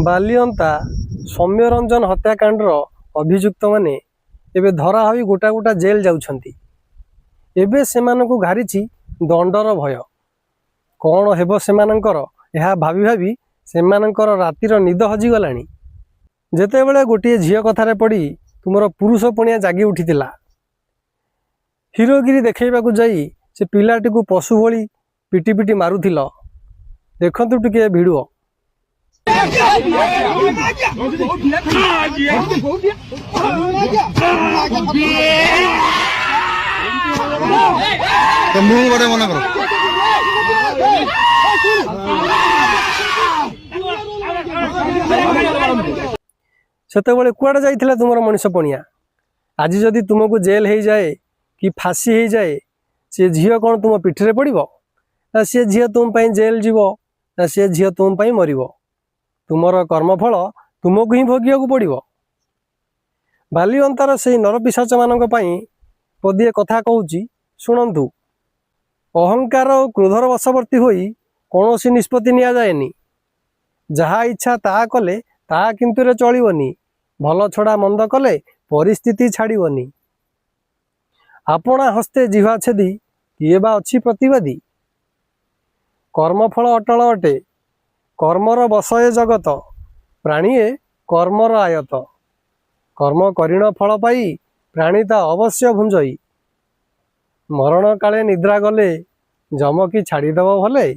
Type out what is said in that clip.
बालियंता सौम्यरंजन हत्याकांडर अभियुक्त माने एबे धरा होई गोटा गोटा जेल जाउछंती। एबे सेमानकु घारिछि दंडर भय। कौन हेबो सेमानंकर यह भाभी भाभी सेमानंकर रातिर निद हजि गलानी। जेतेबेले गोटे झियो कथारे पड़ी तुमर पुरुष पणिया जागी उठितिला। हिरोगिरी देखैबाकू जाई से पिलाटी को पशु भली पिटी पिटी मारुथिल। देखंतु टिके भिडियो। सेतेबेले कुआडे जाइथिला तुमर मनीष पणिया। आज जदि तुमको जेल हो जाए कि फांसी हो जाए सी झील कौन तुम पिठरे पड़ो ना सी झील तुम जेल जीव ना सी झील तुम मर। तुमर कर्मफल तुमको ही भोगिया पड़ो। बालियंतार से नरपिशाच मान पदिए कथा कहूँ शुणु। अहंकार और क्रोधर वशवर्ती होई कौन सी निष्पत्ति निया जाएनी। जहा इच्छा ता कले ता किंतु चलनी। भल छड़ा मंद कले परिस्थिति छाड़नी। आपणा हस्ते जिह्वा छेदी किए बा अच्छी प्रतिवादी। कर्मफल अटल अटे कर्मर बसये जगत प्राणीए कर्मर आयत। कर्म करिण फल पाई प्राणीता अवश्य भुंजई। मरण काले निद्रा गले जमकी छाड़ीदेव भले।